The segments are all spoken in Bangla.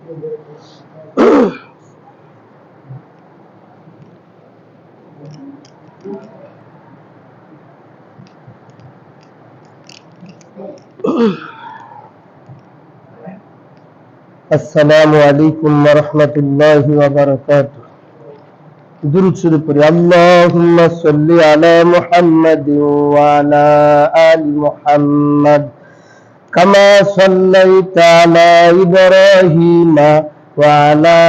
আসসালামু আলাইকুম ওয়া রাহমাতুল্লাহি ওয়া বারাকাতুহু। দুরূদ শরীফ পড়ি। আল্লাহুম্মা সাল্লি আলা মুহাম্মাদিন ওয়া আলা আলি মুহাম্মাদ কামা সাল্লাইতা আলা ইব্রাহিমা ওয়া আলা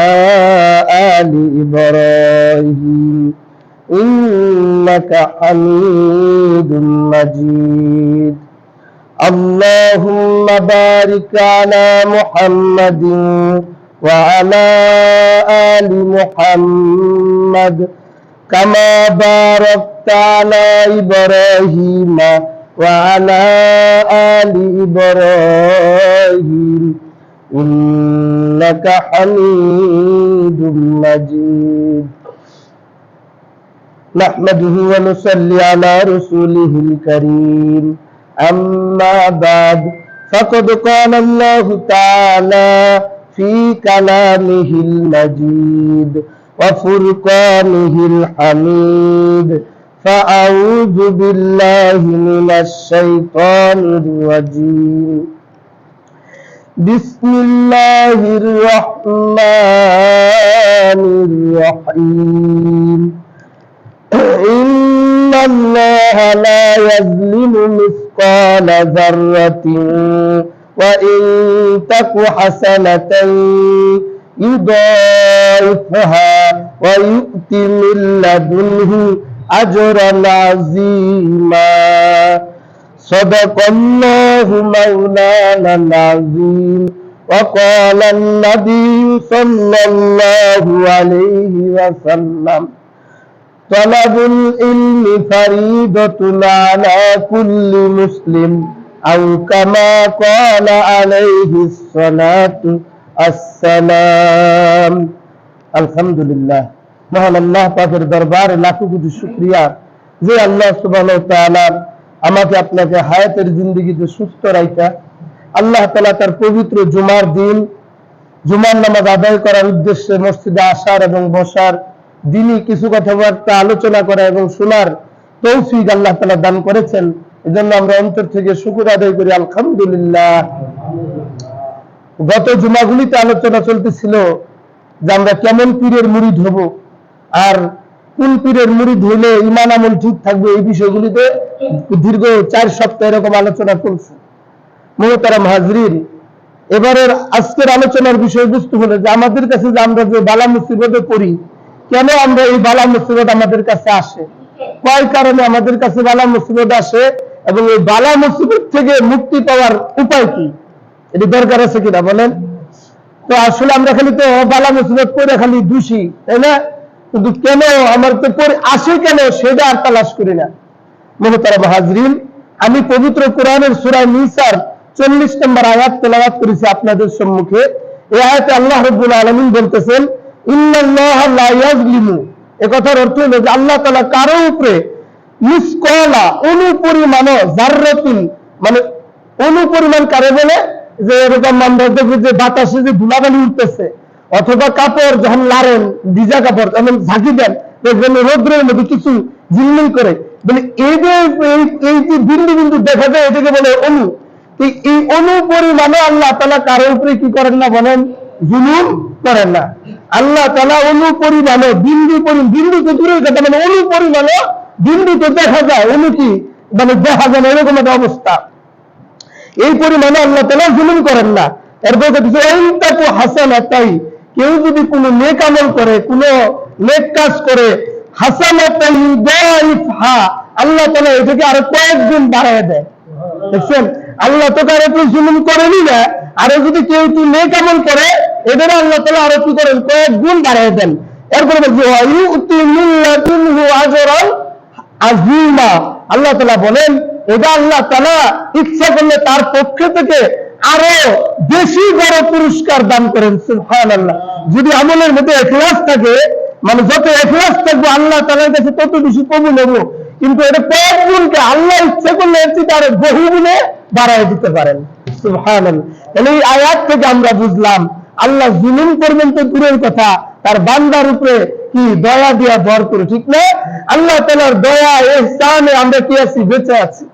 আলি ইব্রাহিম ইন্নাকা হামিদুম মাজিদ। اللهم بارك على محمد وعلى آل محمد كما باركت على إبراهيم وعلى آل إبراهيم إنك حميد مجيد. نحمده ونصلي على رسوله الكريم. أما بعد فقد قال الله تعالى في كلامه المجيد وفرقانه الحميد فأعوذ بالله من الشيطان الرجيم. بسم الله الرحمن الرحيم. إن الله لا يظلم مثقال ذرة وإن تك حسنة يضاعفها ويؤت من لدنه أجرا عظيما. صدق الله مولانا العظيم. وقال النبي صلى الله عليه وسلم طلب العلم فريضة على كل مسلم أو كما قال عليه الصلاة والسلام. আলহামদুলিল্লাহ, মহান আল্লাহ পাকের দরবারে লাখো কোটি শুকরিয়া যে আল্লাহ সুবহানাহু ওয়া তাআলা আমাকে আপনাকে হায়াতের জিন্দেগিতে সুস্থ রাখা, আল্লাহ তাআলা তার পবিত্র জুমার দিন জুমার নামাজ আদায় করার উদ্দেশ্যে মসজিদে আসার এবং বসার, দিনই কিছু কথাবার্তা আলোচনা করা এবং শোনার তৌফিক আল্লাহ তাআলা দান করেছেন। এজন্য আমরা অন্তর থেকে শুকর আদায় করি, আলহামদুলিল্লাহ। গত জুমাগুলিতে আলোচনা চলতেছিল যে আমরা কেমন পীরের মুরিদ হব আর কোন পীরের মুরিদ হইলে ঈমান আমল ঠিক থাকবে, এই বিষয়গুলিতে দীর্ঘ 4 সপ্তাহ এরকম আলোচনা চলছে। মুহতারাম হাজরিন, এবারের আজকের আলোচনার বিষয়বস্তু হলো যে আমাদের কাছে যে আমরা যে বালা মুসিবতে পড়ি, কেন আমরা এই বালা মুসিবত আমাদের কাছে আসে, কয় কারণে আমাদের কাছে বালা মুসিবত আসে এবং এই বালা মুসিবত থেকে মুক্তি পাওয়ার উপায় কি, এটি দরকার আছে কিনা বলেন? তো আসলে আমরা খালি তো বালা মুসিবত পড়ে খালি দোষী, তাই না? কিন্তু কেন আমার তো পড়ে আসে কেন সেটা আর তালাশ করি না। মুহতারাম হাজরিন, আমি পবিত্র কোরআনের সূরা নিসার 40 নম্বর আয়াত তেলাওয়াত করেছি আপনাদের সম্মুখে। এই আয়াতে আল্লাহ রাব্বুল আলামিন বলতেছেন ইন্নাল্লাহা লা ইয়াজলিমু, এ কথার অর্থ হলো যে আল্লাহ তাআলা কারো উপরে মিসকালা অনুপরিমাণ যাররাতিন, মানে অনুপরিমাণ কারে বলে যে এরকম আমরা দেখি যে বাতাসে যে ধুলাবালি উঠতেছে অথবা কাপড় যখন লাড়েন ভিজা কাপড় এমন ঝাঁকি দেন দেখবেন রোদ্রের মধ্যে কিছু ঝিলমিল করে, মানে এই যে বিন্দু বিন্দু দেখা যায় এটাকে বলে অনু। এই অনুপরিমাণে আল্লাহ তাআলা কারো উপরে কি করেন না বলেন? জুলুম করেন না। আল্লাহ তাআলা অনুপরিমাণে বিন্দু তো দূরের কথা, মানে অনুপরিমাণে বিন্দু তো দেখা যায়, অনু কি মানে দেখা যায় না, এরকম একটা অবস্থা। এই পরিমাণে আল্লাহ তাআলা জুলুম করেন না। এরপর বলতেছে হাসানাতাই, কেউ যদি কোনো নেক আমল করে, কোনো নেক কাজ করে, হাসানাতাই দাইফহা, আল্লাহ তাআলা এটাকে আরো কয়েক গুণ বাড়ায় দেয়। দেখছেন, আল্লাহ তো কারো উপর জুলুম করেনি না, আরো যদি কেউ একটু নেক আমল করে এদের আল্লাহ তাআলা আরো কি করেন? কয়েক গুণ বাড়ায় দেন। এরপরে বলছে ওয়ায়ুতি মিন লাদুনহু আজরান আযীমা, আল্লাহ তাআলা বলেন এটা আল্লাহ তাআলা ইচ্ছা করলে তার পক্ষ থেকে আরো বেশি বড় পুরস্কার দান করেন। সুবহানাল্লাহ। যদি আমলের মধ্যে ইখলাস থাকে, মানে যত ইখলাস থাকবে আল্লাহ তাআলার কাছে তত বেশি কবুল হবে। কিন্তু এটা কয়েক গুণকে আল্লাহ ইচ্ছা করলে এর চেয়ে আরো বহু গুণে বাড়ায় দিতে পারেন। সুবহানাল্লাহ। এই আয়াত থেকে আমরা বুঝলাম আল্লাহ জুলুম করবেন তো দূরের কথা, তার বান্দার উপরে কি দয়া দিয়া ভর করে, ঠিক না? আল্লাহ তাআলার দয়া ইহসানে আমরা কি আছি? বেঁচে আছি।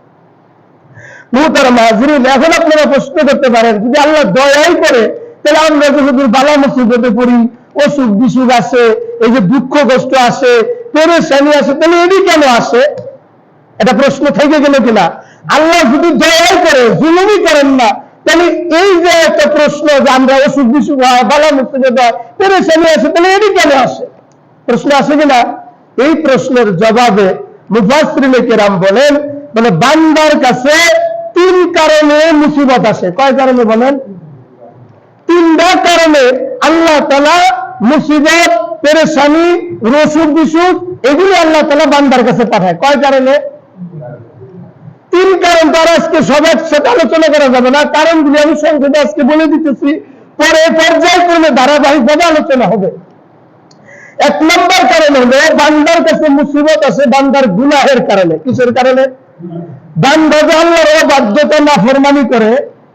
মুহতারাম হাজিরিন, এখন আপনারা প্রশ্ন করতে পারেন, যদি আল্লাহ দয়াই করে তাহলে আমরা যদি বালা মুসিবতে পড়ি, অসুখ বিসুখ আসে, এই যে দুঃখ কষ্ট আসে, পেরেশানি আসে, তাহলে এটি কেন আসে? এটা প্রশ্ন থেকে গেল কিনা? আল্লাহ যদি দয়াই করে, জুলুমই করেন না, তাহলে এই যে একটা প্রশ্ন যে আমরা অসুখ বিসুখ হয়, বালা মুসিবত হয়, পেরেশানি আসে, তাহলে এটি কেন আসে? প্রশ্ন আসে কিনা? এই প্রশ্নের জবাবে মুফাসসিরিনে কেরাম বলেন, মানে বান্দার কাছে তিন কারণে মুসিবত আসে। কয় কারণে বলেন? তিনটা কারণে আল্লাহ তাআলা মুসিবত, পেরেশানি, অসুখ বিসুখ এগুলো আল্লাহ তাআলা বান্দার কাছে পাঠায়। কয় কারণে? তিন কারণ। তার আজকে সব একসাথে আলোচনা করা যাবে না, কারণগুলি আমি সংক্ষেপে আজকে বলে দিতেছি, পরে পর্যায়ক্রমে ধারাবাহিকভাবে আলোচনা হবে। এক নম্বর কারণ হলো বান্দার কাছে মুসিবত আসে বান্দার গুনাহের কারণে। কিসের কারণে? বান্দা যে আল্লাহর অবাধ্যতা নাফরমানি করে,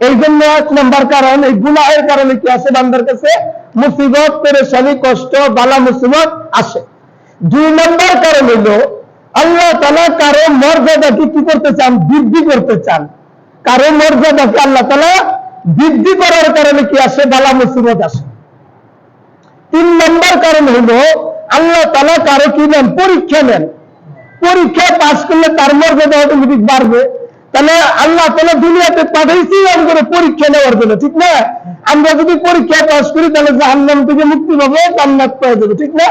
এই জন্য এক নম্বর কারণ, এই গুনাহের কারণে কি আসে? বান্দার কাছে মুসিবত, পেরেশানি, কষ্ট, বালা মুসিবত আসে। দুই নম্বর কারণ হলো আল্লাহ তাআলা কারো মর্যাদাকে কি করতে চান? বৃদ্ধি করতে চান। কারো মর্যাদাকে আল্লাহ তাআলা বৃদ্ধি করার কারণে কি আসে? বালা মুসিবত আসে। তিন নম্বর কারণ হলো আল্লাহ তাআলা কারো কি নেন? পরীক্ষা নেন। পরীক্ষা পাস করলে তার মর্যাদা অটোমেটিক বাড়বে। তাহলে আল্লাহ তাআলা দুনিয়াতে পাঠাইছি আমাদের পরীক্ষা নেওয়ার জন্য, ঠিক না? আমরা যদি পরীক্ষা পাস করি তাহলে জাহান্নাম থেকে মুক্তি পাবো, জান্নাত পেয়ে যাবো, ঠিক না?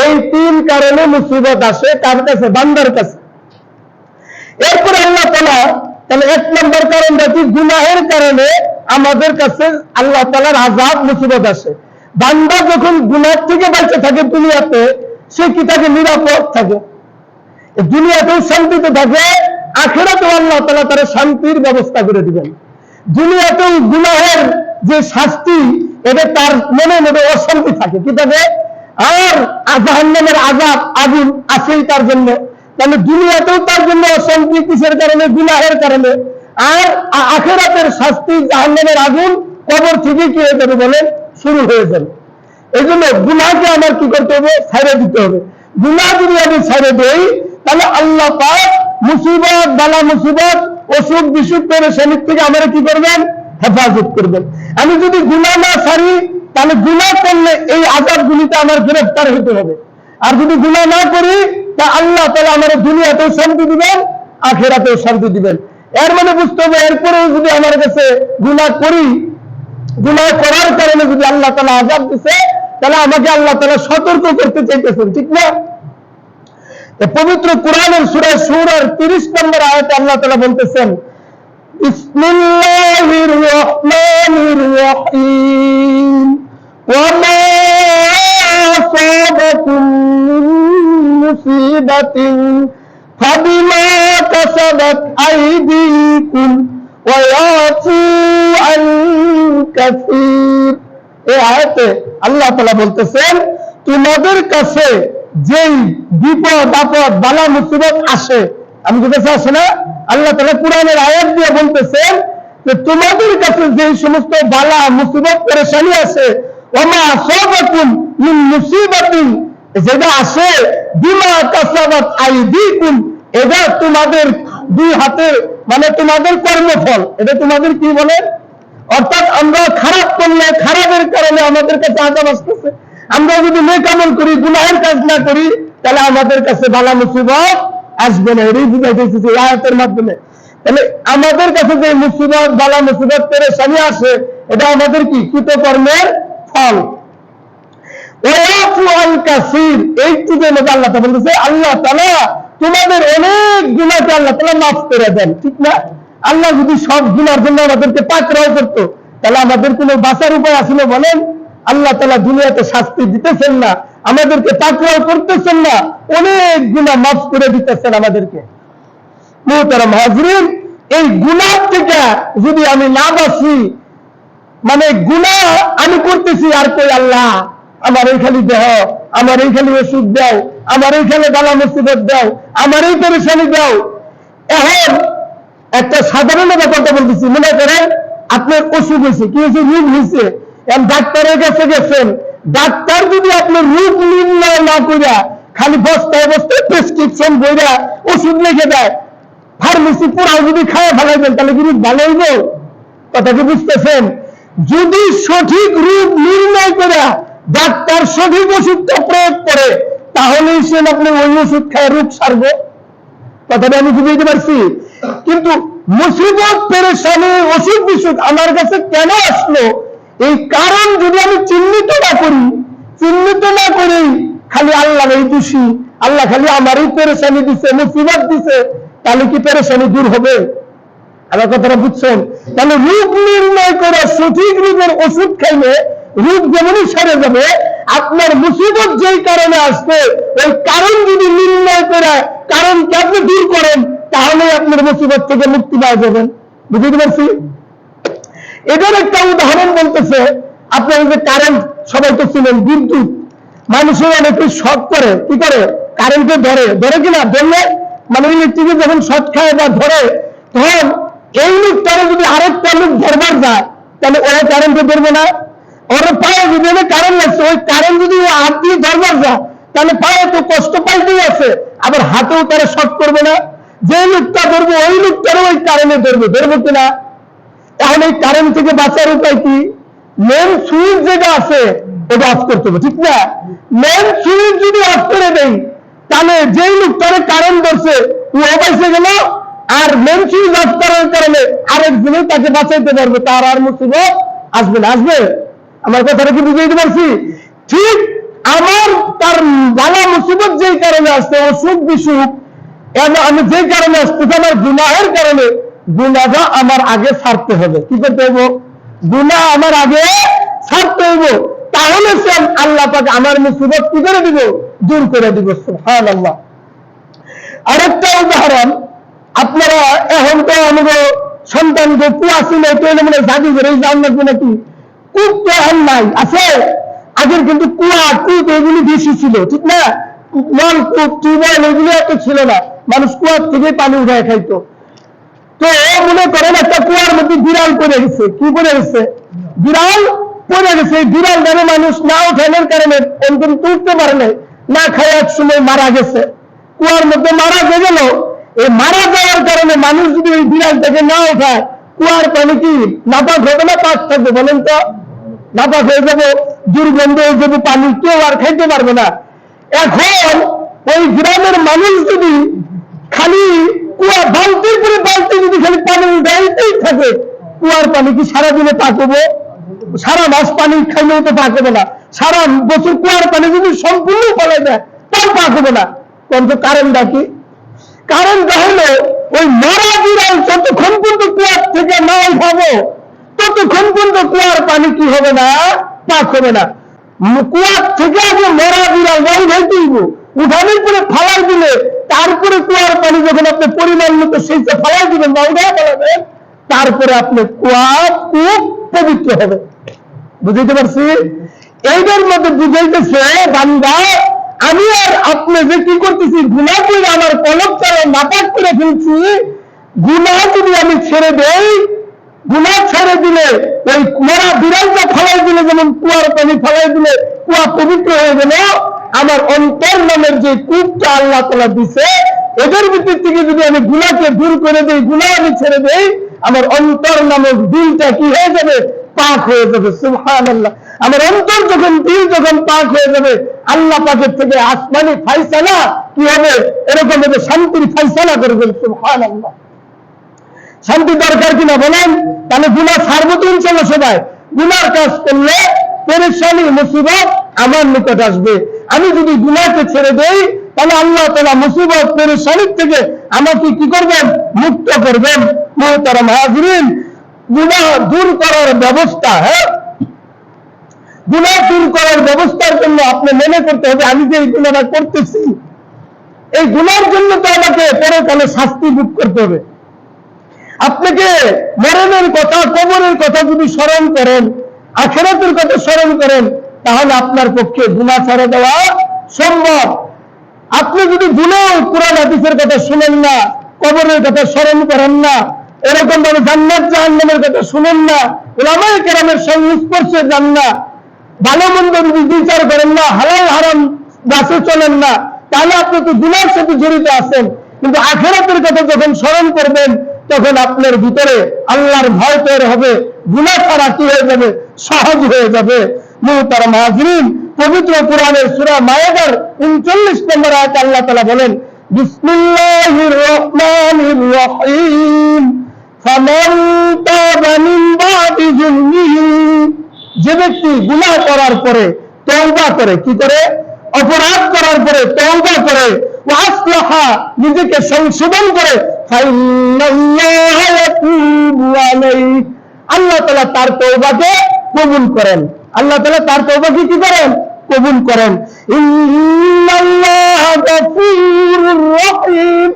এই তিন কারণে মুসিবত আসে কার কাছে? বান্দার কাছে। এরপরে আল্লাহ তাআলা, তাহলে এক নম্বর কারণটা কি? গুনাহের কারণে আমাদের কাছে আল্লাহ তাআলার আযাব, মুসিবত আসে। বান্দা যখন গুনাহ থেকে বেঁচে থাকে দুনিয়াতে, সে কি থাকে? নিরাপদ থাকে, দুনিয়াতেও শান্তিতে থাকে, আখিরাতেও আল্লাহ তাআলা তার শান্তির ব্যবস্থা করে দিবেন। দুনিয়াতেও গুনাহের যে শাস্তি, এটা তার মনে মনে অশান্তি থাকে, কি থাকে? আর জাহান্নামের আযাব, আগুন আছেই তার জন্য। তাহলে দুনিয়াতেও তার জন্য অশান্তি, কিসের কারণে? গুনাহের কারণে। আর আখিরাতের শাস্তি, জাহান্নামের আগুন কবর থেকে কি হয়ে যাবে বলেন? শুরু হয়ে যাবে। এই জন্য গুনাহকে আমার কি করতে হবে? ছাইড়ে দিতে হবে। গুনাহ যদি আমি ছাইড়ে দেই তাহলে আল্লাহ পাক মুসিবত, বালা মুসিবত, অসুখ বিসুখ, পেরেশানি থেকে আমার কি করবেন? হেফাজত করবেন। আমি যদি গুনাহ না ছাড়ি তাহলে গুনাহ করলে এই আযাবগুলিতে আমার গ্রেফতার হতে হবে। আর যদি গুনাহ না করি তা আল্লাহ তাআলা আমার দুনিয়াতেও শান্তি দিবেন, আখিরাতেও শান্তি দিবেন। এর মানে বুঝতে হবে, এরপরেও যদি আমার কাছে গুনাহ করি, গুনাহ করার কারণে যদি আল্লাহ তাআলা আযাব দিছে, তাহলে আমাকে আল্লাহ তাআলা সতর্ক করতে চাইতেছেন, ঠিক না? পবিত্র কোরআনের সূরা শূরার 30 নম্বর আয়াতে আল্লাহ তাআলা বলতেছেন, বিসমিল্লাহির রহমানির রহিম, ওয়া মা আসাবাকুম মিন মুসিবাতিন ফাবিমা কাসাবাত আইদিকুম ওয়া ইয়াফু আন কাসীর। এই আয়াতে আল্লাহ তাআলা বলতেছেন, তোমাদের কাছে যেই বিপদ, আপদ, বালা মুসিবত আসে, আমাদের কাছে আসে না? আল্লাহ তাআলা কোরআনের আয়াত দিয়ে বলতেছেন যে তোমাদের কাছে যেই সমস্ত বালা মুসিবত, পেরেশানি আসে, ওমা আসাবাকুম মিন মুসিবাতিন, যেটা আসে, বিমা কাসাবাত আইদিকুম, এটা তোমাদের দুই হাতে, মানে তোমাদের কর্মফল, এটা তোমাদের কি বলে? অর্থাৎ আমরা খারাপ করলে, খারাপের কারণে আমাদের কাছে আযাব আসতেছে। আমরা যদি নেক আমল করি, গুনাহের কাজ না করি, তাহলে আমাদের কাছে বালা মুসিবত আসবে না। এটাই বুঝাইতেছি এই আয়াতের মাধ্যমে। তাহলে আমাদের কাছে যে মুসিবত, বালা মুসিবত, পেরেশানি আসে, এটা আমাদের কি? কৃতকর্মের ফল। ওয়াফু আন কাসীর, এইটুকুর মধ্যে আল্লাহ তাআলা বলতেছে, আল্লাহ তাআলা তোমাদের অনেক গুনাহকে আল্লাহ তাআলা মাফ করে দেন, ঠিক না? আল্লাহ যদি সব গুনার জন্য আমাদেরকে পাকড়াও করতো, তাহলে আমাদের কোনো বাঁচার উপায় আছিল বলেন? আল্লাহ তাআলা দুনিয়াতে শাস্তি দিতেছেন না, আমাদেরকে পাকড়াও করতেছেন না, অনেক গুনাহ মাফ করে দিতেছেন আমাদেরকে। মুহতারাম হাজরিন, এই গুনাহ থেকে যদি আমি না বাঁচি, মানে গুনাহ আমি করতেছি, আর কই আল্লাহ আমার এই খালি দেহ, আমার এই খালি ওষুধ দাও, আমার এই খালি বালা মুসিবত দাও, আমার এই পেরেশানি দাও। এখন একটা সাধারণ ব্যাপারটা বলতেছি, মনে করেন আপনার অসুখ হয়েছে, কি হয়েছে? রোগ হয়েছে। ডাক্তারের কাছে গেছেন, ডাক্তার যদি আপনার রোগ নির্ণয় না কইরা খালি বস্তায় বস্তায় প্রেসক্রিপশন বইরা ওষুধ লিখে দেয়, ফার্মেসি পুরাও যদি খাওয়া ফেলাইবেন, তাহলে কি রোগ ভালো হইব? কথা কি বুঝতেছেন? যদি সঠিক রোগ নির্ণয় করে ডাক্তার সঠিক ওষুধটা প্রয়োগ করে, তাহলেই সে আপনি ওই ওষুধ খায় রোগ সারবে। কথাটা আমি বুঝতে পারছি? কিন্তু মুসিবত, পেরেশানি, অসুখ বিসুখ আমার কাছে কেন আসলো, এই কারণ যদি আমি চিহ্নিত না করি, চিহ্নিত না করেই খালি আল্লাহ এই দোষী, আল্লাহ খালি আমারই পেরেশানি দিছে, মুসিবত দিছে, তাহলে কি পেরেশানি দূর হবে? আমার কথাটা বুঝছেন? তাহলে রোগ নির্ণয় করে সঠিক রোগের ওষুধ খাইলে রোগ যেমনই সেরে যাবে, আপনার মুসিবত যেই কারণে আসবে ওই কারণ যদি নির্ণয় করে কারণকে আপনি দূর করেন, তাহলে আপনার মুসিবত থেকে মুক্তি পাওয়া যাবেন। বুঝতে পারছি? এটার একটা উদাহরণ বলতেছে, আপনার যে কারেন্ট, সবাই তো ছিলেন, বিদ্যুৎ, মানুষের অনেকে শর্ট করে, কি করে, কারেন্টে ধরে কিনা, ধরলে মানে ইলেকট্রিকে যখন শর্ট খায় বা ধরে, তখন এই লোকটারে যদি আরেকটা লোক ধরবার যায়, তাহলে ওরা কারেন্টে ধরবে না। ওর পায়ে যদি কারেন্ট লাগছে, ওই কারেন্ট যদি হাত দিয়ে ধরবার যায়, তাহলে পায়ে তো কষ্ট পাইতেই আছে, আবার হাতেও তারা শর্ট করবে না। যে লোকটা ধরবে ওই লোকটারও ওই কারেন্টে ধরবে কিনা? এখন এই কারেন্ট থেকে বাঁচার উপায় কি? মেন সুইচ যেটা আছে ওটা অফ করতে হবে, ঠিক না? মেন সুইচ যদি অফ করে দেই, তাহলে যেই লোকটারে কারেন্ট ধরছে ও অবাইসে গেল, আর মেন সুইচ অফ করার কারণে আরেকজনই তাকে বাঁচাইতে পারবে, তার আর মুসিবত আসবে না। আসবে? আমার কথাটা কি বুঝাইতে পারছি? ঠিক আমার তার বালা মুসিবত যেই কারণে আসছে, অসুখ বিসুখ আমি যেই কারণে আসতেছে, আমার গুনাহের কারণে, গুনাহটা আমার আগে ছাড়তে হবে। কি করতে হবে? গুনাহ আমার আগে ছাড়তে হবে, তাহলে সে আল্লাহ পাক আমার মুসিবত কি করে দিব? দূর করে দিব। সুবহানাল্লাহ। আরেকটা উদাহরণ, আপনারা এখন তো আমাদের সন্তানকে কুয়া ছিল, মানে জাদু করে জান লাগবে নাকি? কূপ তো এখন নাই, আছে? আগের কিন্তু কুয়া, কূপ এগুলি বেশি ছিল, ঠিক না? নলকূপ, টিউবওয়েল এগুলি এত ছিল না, মানুষ কুয়ার থেকে পানি উঠায় খাইতো। তো মনে করেন একটা কুয়ার মধ্যে বিড়াল পড়ে গেছে। কি পড়ে গেছে? বিড়াল পড়ে গেছে। এই বিড়াল দ্বারা মানুষ না উঠানোর কারণে একদম তুলতে পারে নাই, না খায় এক সময় মারা গেছে, কুয়ার মধ্যে মারা গেল। এই মারা যাওয়ার কারণে মানুষ যদি ওই বিড়ালটাকে না ওঠায়, কুয়ার পানি কি নাপাক হবে না পাক থাকবে? বলেন তো। নাপাক হয়ে যাবে, দুর্গন্ধ হয়ে যাবে, পানি কেউ আর খাইতে পারবে না। এখন ওই গ্রামের মানুষ যদি খালি কুয়া বালতির পরে বালতি যদি খালি পানি উঠাইতেই থাকে, কুয়ার পানি কি সারাদিনে পাক হবে? সারা মাস পানি খাইলেও তো পাক হবে না। সারা বছর কুয়ার পানি যদি সম্পূর্ণ ফেলে দেয়, তাও পাক হবে না। কিন্তু কারণটা কি? কারণটা হলো ওই মারা বিড়াল যতক্ষণ পর্যন্ত কুয়ার থেকে না উঠাবো, ততক্ষণ পর্যন্ত কুয়ার পানি কি হবে না? পাক হবে না। কুয়ার থেকে আগে মরা বিড়াল উঠাইতে দিব, উঠানোর পরে ফালাই দিলে, তারপরে কুয়ার পানি যখন আপনি পরিমাণ মতো সেইটা ফালাই দিবেন বা উঠা ফেলাবেন, তারপরে আপনি কুয়া খুব পবিত্র হবে। বুঝতে পারছি? এইটার মধ্যে বুঝাইতেছে বান্দা, আমি আর আপনি যে কি করতেছি, গুনাহ করে আমার কলব করে নাপাক করে ফেলছি, গুনাহ যদি আমি ছেড়ে দেই, গুনাহ ছেড়ে দিলে ওই মরা বিড়ালটা ফেলাই দিলে যেমন কুয়ার পানি ফেলাই দিলে কুয়া পবিত্র হয়ে গেল, আমার অন্তর নামের যে কূপটা আল্লাহ তাআলা দিছে, এদের ভিতর থেকে যদি আমি গুনাহকে দূর করে দেই, গুনাহ আমি ছেড়ে দেই, আমার অন্তর নামের দিলটা কি হয়ে যাবে? পাক হয়ে যাবে। সুবহানাল্লাহ। আমার অন্তর যখন, দিল যখন পাক হয়ে যাবে, আল্লাহ পাকের থেকে আসমানি ফায়সালা কি হবে? এরকম ভাবে শান্তির ফায়সালা করবেন। সুবহানাল্লাহ। শান্তি দরকার কিনা বলেন? তাহলে গুনাহ ছাড়বো তো ইনশাআল্লাহ সবাই। গুনার কাজ করলে পেরেশানি, মুসিবত আমার নিকট আসবে। আমি যদি গুনাহকে ছেড়ে দেই, তাহলে আল্লাহ তাআলা মুসিবত, পেরেশানির থেকে আমাকে কি করবেন? মুক্ত করবেন। মুহতারাম হাজিরিন, গুনাহ দূর করার ব্যবস্থা, গুনাহ দূর করার ব্যবস্থার জন্য আপনি মনে করতে হবে, আমি যে এই গুনাহটা করতেছি, এই গুনার জন্য তো আমাকে পরকালে শাস্তি ভোগ করতে হবে। আপনাকে মরণের কথা, কবরের কথা যদি স্মরণ করেন, আখিরাতের কথা স্মরণ করেন, তাহলে আপনার পক্ষে গুনাহ ছেড়ে দেওয়া সম্ভব। আপনি যদি ভুলেও কোরআন হাদিসের কথা শুনেন না, কবরের কথা স্মরণ করেন না, এরকম ভাবে জান্নাত জাহান্নামের কথা শুনেন না, উলামায়ে কেরামের সংস্পর্শে যান না, ভালো মন্দ বিচার করেন না, হালাল হারাম বাসে চলেন না, তাহলে আপনি তো গুনার সাথে জড়িত আছেন। কিন্তু আখিরাতের কথা যখন স্মরণ করবেন তখন আপনার ভিতরে আল্লাহর ভয় তৈরি হবে, গুনাহ করা কি হয়ে যাবে, সহজ হয়ে যাবে। মুহতারাম হাজরিন, পবিত্র কোরআনের সূরা মায়েদার 39 নম্বর আয়াতে আল্লাহ তাআলা বলেন, বিসমিল্লাহির রহমানির রহিম, ফামান তাবা মিন বাদি যুলমিহি, যে ব্যক্তি গুনাহ করার পরে তওবা করে, কি করে, অপরাধ করার পরে তওবা করে, ওয়া আসলাহা, নিজেকে সংশোধন করে, ফাইন্নাল্লাহা ইয়াতুবু আলাইহি, আল্লাহ তাআলা তার তওবাকে কবুল করেন। আল্লাহ তাআলা তার তওবাকে কি করেন, কবুল করেন। ইন্নাল্লাহা গফুরুর রহিম,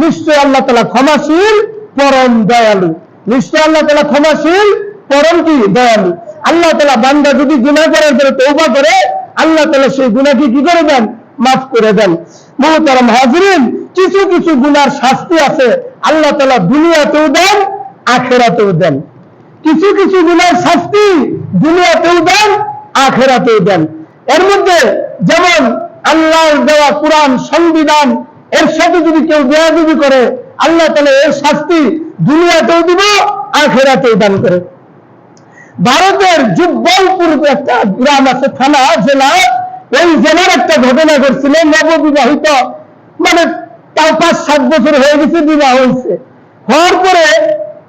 নিশ্চয় আল্লাহ তাআলা ক্ষমাশীল, পরম দয়ালু। নিশ্চয় আল্লাহ তাআলা ক্ষমাশীল, পরম কি, দয়ালু। আল্লাহ তাআলা বান্দা যদি গুনাহ করার পরে তওবা করে, আল্লাহ তাআলা সেই গুনাহকে কি করে দেন, মাফ করে দেন। মুহতারাম হাজরিন, কিছু কিছু গুনার শাস্তি আছে, আল্লাহ তাআলা দুনিয়াতেও দেন, আখিরাতেও দেন। কিছু কিছু গুনার শাস্তি দুনিয়াতেও দেন, আখিরাতেও দেন। এর মধ্যে যেমন আল্লাহর দেওয়া কোরআন সংবিধান, এর সাথে যদি কেউ বেয়াদবি করে, আল্লাহ তাআলা এর শাস্তি দুনিয়াতেও দিব, আখিরাতেও দান করে। ভারতের জব্বলপুর একটা গ্রাম আছে, থানা, জেলা, ওই জেলার একটা ঘটনা ঘটছিল। নববিবাহিত, মানে তাও 5-7 বছর হয়ে গেছে, বিবাহ হয়েছে। হওয়ার পরে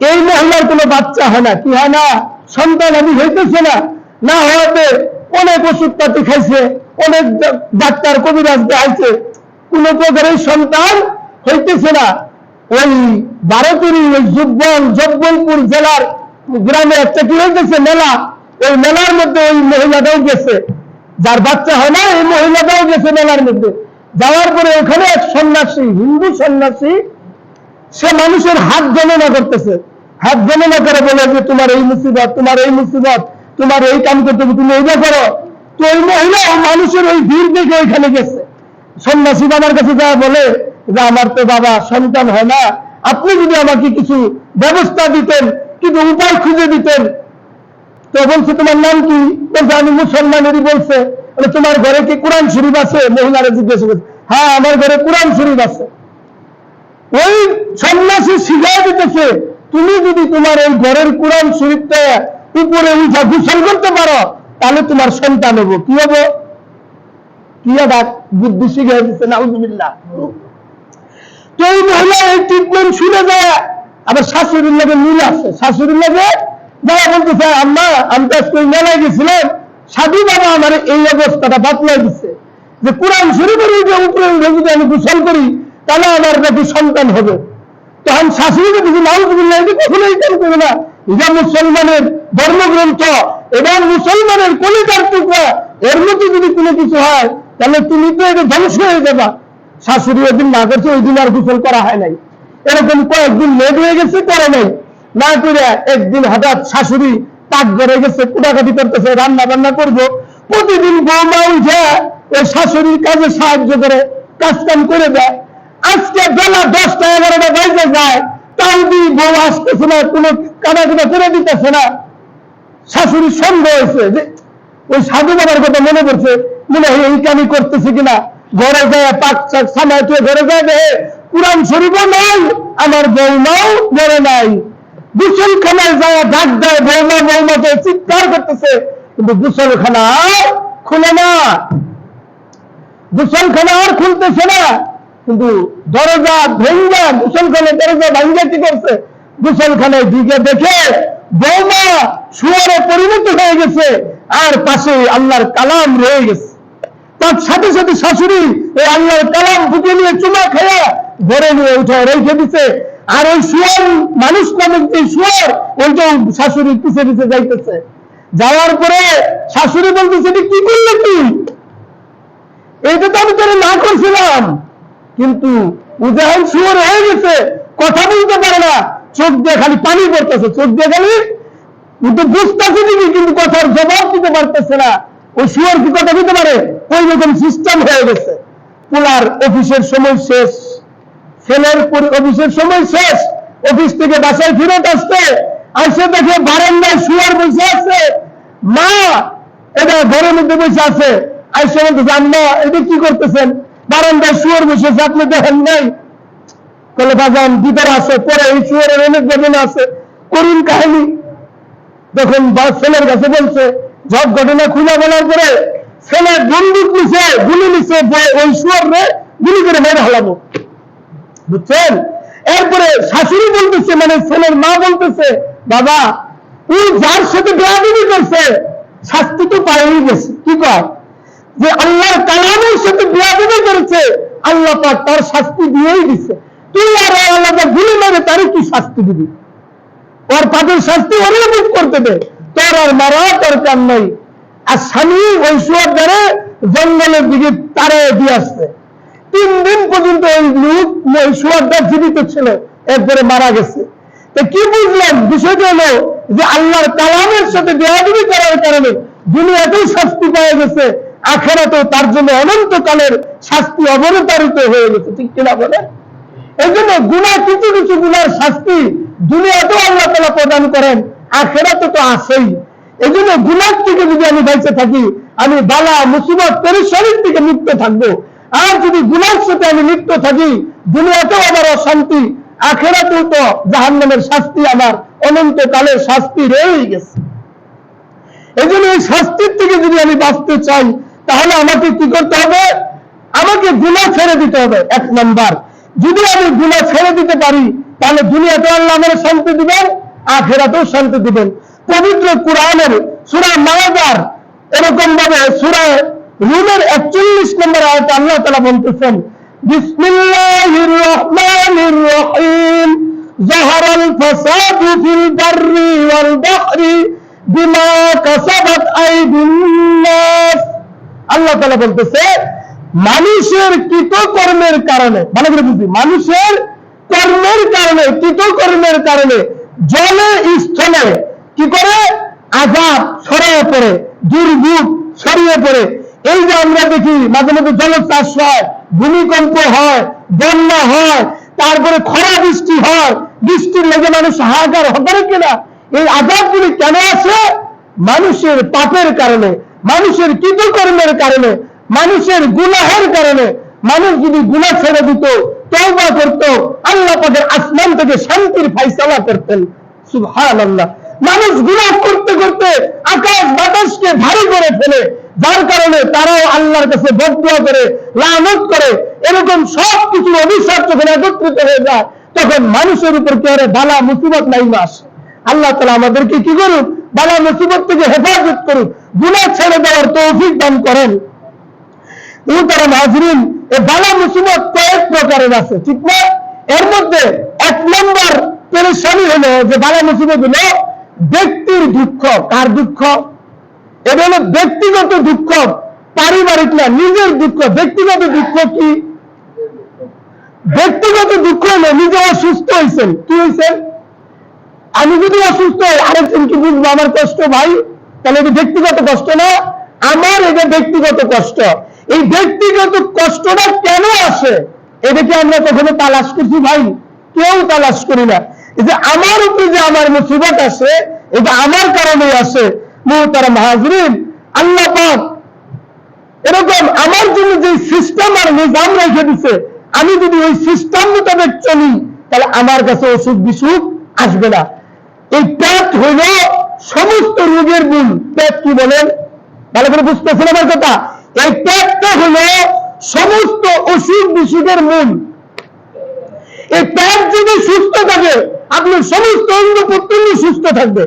এই মহিলার কোনো বাচ্চা হয় না, কি হয় না, সন্তান আদি হইতেছে না। না হওয়াতে অনেক ওষুধপাতি খাইছে, অনেক ডাক্তার কবিরাজ দেখাইছে, কোন প্রকারের সন্তান হইতেছে না। ওই ভারতেরই ওই জব্বলপুর জেলার গ্রামে একটা কি হইতেছে, মেলা। ওই মেলার মধ্যে ওই মহিলাটাও গেছে, যার বাচ্চা হয় না, এই মহিলাটাও গেছে মেলার মধ্যে। যাওয়ার পরে ওখানে এক সন্ন্যাসী, হিন্দু সন্ন্যাসী, সে মানুষের হাত গণনা করতেছে। হাত গণনা করে বলে যে তোমার এই মুসিবত, তোমার এই মুসিবত, তোমার এই কাম করতে হবে, তুমি এইটা করো। তো ওই মহিলা মানুষের ওই ভিড় দেখে ওইখানে গেছে। সন্ন্যাসী বাবার কাছে যা বলে যে আমার তো বাবা সন্তান হয় না, আপনি যদি আমাকে কিছু ব্যবস্থা দিতেন, কিন্তু উপায় খুঁজে দিতেন। তো বলছে তোমার নাম কি? বলছে আমি মুসলমানেরই। বলছে তোমার ঘরে কি কোরআন শরীফ আছে? মহিলারা জিজ্ঞেস করছে, হ্যাঁ আমার ঘরে কোরআন শরীফ আছে। ওই সন্ন্যাসী শিখাই দিতেছে, তুমি যদি তোমার এই ঘরের কোরআন শরীফটা উপরে উঠা গোসল করতে পারো, তাহলে তোমার সন্তান হবো। কি হবো? কি বুদ্ধি শিখাই দিচ্ছে, নাউজুবিল্লাহ। তো এই মহিলা এই ট্রিটমেন্ট শুনে যায়, আবার শাশুড়ির লাগে মিল আছে। শাশুড়ির লাগে যারা বলতেছে, আম্মা আমি তো আজকে মেলায় গেছিলাম, সাধু বাবা আমার এই অবস্থাটা বাতলাই দিচ্ছে যে কোরআন শরীফের উপরে যদি আমি গোসল করি তাহলে আমার নাকি সন্তান হবে। তখন শাশুড়িকে কিছু নাউজুবিল্লাহ, এটা কখনোই কাম করে না। এটা মুসলমানের ধর্মগ্রন্থ এবং মুসলমানের কলিজার টুকরা, এর মধ্যে যদি কোনো কিছু হয় তাহলে তুমি তো এটা ধ্বংস হয়ে যাবা। শাশুড়ি ওইদিন না করছে, ওই দিন আর গোসল করা হয় নাই। এরকম কয়েকদিন লেট হয়ে গেছে, করে নাই। না করে একদিন হঠাৎ শাশুড়ি পাক ঘরে গেছে, কুটাকাটি করতেছে, রান্না বান্না করবো। প্রতিদিন বৌমা উঠে ওই শাশুড়ির কাজে সাহায্য করে, কাজ কাম করে দেয়। আজকে বেলা 10টা-11টা বাজে যায়, তাও বউ আসতেছে না, কোনো কাটাকুটা করে দিতেছে না। শাশুড়ির সন্দেহ হয়েছে যে ওই সাধু বাবার কথা মনে পড়ছে, মনে হয় এই কামি করতেছে কিনা। ঘরে যায় পাক শাক সামাইতে, ঘরে যায় দেখে কোরআন শরীফও নাই, আমার বৌমাও ঘরে নাই। গোসলখানায় যায় ডাক দেয়, বৌমা বৌমাকে চিৎকার করতেছে, কিন্তু গোসলখানা খুলে না, গোসলখানা আর খুলতেছে না। কিন্তু দরজা ভেঙ্গা, গোসলখানার দরজা ভাঙ্গা কি করছে, গোসলখানায় ঢুকে দেখে বৌমা শুয়ারে পরিণত হয়ে গেছে, আর পাশে আল্লাহর কালাম রয়ে গেছে। তার সাথে সাথে শাশুড়ি এই আল্লাহর কালাম ঢুকে নিয়ে চুমা খেয়া ঘরে নিয়ে উঠে রেখে দিছে। আর ওই শুয়ার মানুষ নামক যে শুয়ার, ওইটাও শাশুড়ি পিছে পিছে যাইতেছে। যাওয়ার পরে শাশুড়ি বলতেছে, কি করলে তুই? এইটা তো আমি তোরে না করছিলাম। কিন্তু উদাহরণ শুয়ার হয়ে গেছে, কথা বলতে পারে না, চোখ দিয়ে খালি পানি পড়তেছে, চোখ দিয়ে খালি কিন্তু বুঝতেছে দিবি, কিন্তু কথার জবাব দিতে পারতেছে না। ওই শুয়ার কি কথা দিতে পারে? ওই রকম সিস্টেম হয়ে গেছে। পোলার অফিসের সময় শেষ, ছেলের অফিসের সময় শেষ, অফিস থেকে বাসায় ফেরত আসতে আসে দেখে বারান্দায় শুয়ার বসে আছে, মা এটা ঘরের মধ্যে বসে আছে। আইসা বলতেছে, আম্মা এটা কি করতেছেন? বারান্দায় শুয়ার বসেছে, আপনি দেখেন নাই? বলে বাজান ভিতরে আছে, পরে এই শুয়ারের অনেক ঘটনা আছে, করিম কাহিনী। তখন ছেলের কাছে বলছে, সব ঘটনা খুলে বলার পরে ছেলে বন্দুক নিছে, গুলি নিছে, ওই শুয়ারে গুলি করে মেরে হালাবো, বুঝছেন? এরপরে শাশুড়ি বলতেছে, মানে ছেলের মা বলতেছে, বাবা ওই যার সাথে বেয়াদবি করছে শাস্তি তো পাইই গেছে। কি কয়? যে আল্লাহর কালামের সাথে বেয়াদবি করেছে, আল্লাহ পাক তার শাস্তি দিয়েই দিছে। তুই আর আল্লাহ গুলি মেরে তার কি শাস্তি দিবি? ওর পাপের শাস্তি ওরে ভোগ করতে দে, তোর আর মারা দরকার নাই। আর স্বামী ওই শুয়ার দ্বারা জঙ্গলের দিকে তারে দিয়ে আসছে। 3 দিন পর্যন্ত ওই লোক ওই শুয়ারটা জীবিত ছিল, এরপরে মারা গেছে। তো কি বুঝলাম? বিষয়টা হলো যে আল্লাহর কালামের সাথে বেয়াদবি করার কারণে দুনিয়াতেই শাস্তি পাওয়া গেছে, আখিরাতেও তার জন্য অনন্তকালের শাস্তি অবতারিত হয়ে গেছে। ঠিক কিনা বলে? এই জন্য গুনাহ, কিছু কিছু গুনার শাস্তি দুনিয়াতেও আল্লাহ তাআলা প্রদান করেন, আখিরাতে তো আছেই। এই জন্য গুনাহ থেকে যদি আমি বেঁচে থাকি, আমি বালা মুসিবত পেরেশানির থেকে মুক্ত থাকবো। আর যদি গুনাহের সাথে আমি লিপ্ত থাকি, দুনিয়াতেও আমার অশান্তি, আখিরাতেও তো জাহান্নামের শাস্তি, আমার অনন্তকালের শাস্তি রয়েই গেছে। এই জন্য এই শাস্তির থেকে যদি আমি বাঁচতে চাই, তাহলে আমাকে কি করতে হবে? আমাকে গুনাহ ছেড়ে দিতে হবে। 1 নাম্বার, যদি আমি গুনাহ ছেড়ে দিতে পারি, তাহলে দুনিয়াতে আল্লাহ আমার শান্তি দিবেন, আখিরাতেও শান্তি দিবেন। পবিত্র কোরআনের সূরা মায়েদার এরকম ভাবে সূরা রুমের 41 নম্বর আয়াতে আল্লাহ তাআলা বলতেছেন, বিসমিল্লাহির রহমানির রহিম, যাহারাল ফাসাদু ফিল বাররি ওয়াল বাহরি বিমা কাসাবাত আইদিন নাস। আল্লাহ তাআলা বলতেছে, মানুষের কৃতকর্মের কারণে, ভালো করে বুঝি, মানুষের কর্মের কারণে, কৃতকর্মের কারণে জলে স্থলে কি করে আযাব ছড়িয়ে পড়ে, দুর্ভোগ ছড়িয়ে পড়ে। এই যে আমরা দেখি মাঝে মাঝে জলোচ্ছ্বাস হয়, ভূমিকম্প হয়, বন্যা হয়, তারপরে খরা বৃষ্টি হয়, বৃষ্টির লেগে মানুষ হাহাকার হবে কিনা? এই আযাবগুলি কেন আসে? মানুষের পাপের কারণে, মানুষের কৃতকর্মের কারণে, মানুষের গুনাহের কারণে। মানুষ যদি গুনাহ ছেড়ে দিত, তওবা করত, আল্লাহ পাকের আসমান থেকে শান্তির ফায়সালা করতেন। সুবহানাল্লাহ। মানুষ গুনাহ করতে করতে আকাশ বাতাসকে ভারী করে ফেলে, যার কারণে তারাও আল্লাহর কাছে বদদুয়া করে, লানত করে। এরকম সব কিছু অভিশাপ যখন একত্রিত হয়ে যায়, তখন মানুষের উপর কি আরে বালা মুসিবত নাইমা আসে। আল্লাহ তাআলা আমাদেরকে কি করুন? বালা মুসিবত থেকে হেফাজত করুন, গুনাহ ছেড়ে দেওয়ার তৌফিক দান করেন। মুহতারাম হাজরিন, এই বালা মুসিবত কয়েক প্রকারের আছে, ঠিক না? এর মধ্যে 1 নম্বর পেরেশানি হলো যে বালা মুসিবত হলো ব্যক্তির দুঃখ। কার দুঃখ? এটা হলো ব্যক্তিগত দুঃখ, পারিবারিক না, নিজের দুঃখ। ব্যক্তিগত দুঃখ কি? ব্যক্তিগত দুঃখ হলো নিজে অসুস্থ হয়েছেন। কি হয়েছেন? আমি যদি অসুস্থ হই, আরেকজন কি বুঝবো আমার কষ্ট? ভাই, তাহলে এটা ব্যক্তিগত কষ্ট না? আমার এটা ব্যক্তিগত কষ্ট। এই ব্যক্তিগত কষ্টটা কেন আসে? এটা কি আমরা কখনো তালাশ করছি? ভাই, কেউ তালাশ করি না। এই যে আমার উপরে যে আমার মুসিবত আসে, এটা আমার কারণে আসে। মুহতারাম হাজরিন, আল্লাহ পাক এরকম আমার জন্য যে সিস্টেম আর নিজাম রেখে দিছে, আমি যদি ওই সিস্টেম মোতাবেক চলি, তাহলে আমার কাছে অসুখ বিসুখ আসবে না। এই পেট হইল সমস্ত রোগের মূল। পেট কি বলেন? ভালো করে বুঝতেছেন আমার কথা? এই পেটটা হলো সমস্ত অসুখ বিসুখের মূল। এই পেট যদি সুস্থ থাকে, আপনার সমস্ত অঙ্গ প্রত্যঙ্গ সুস্থ থাকবে।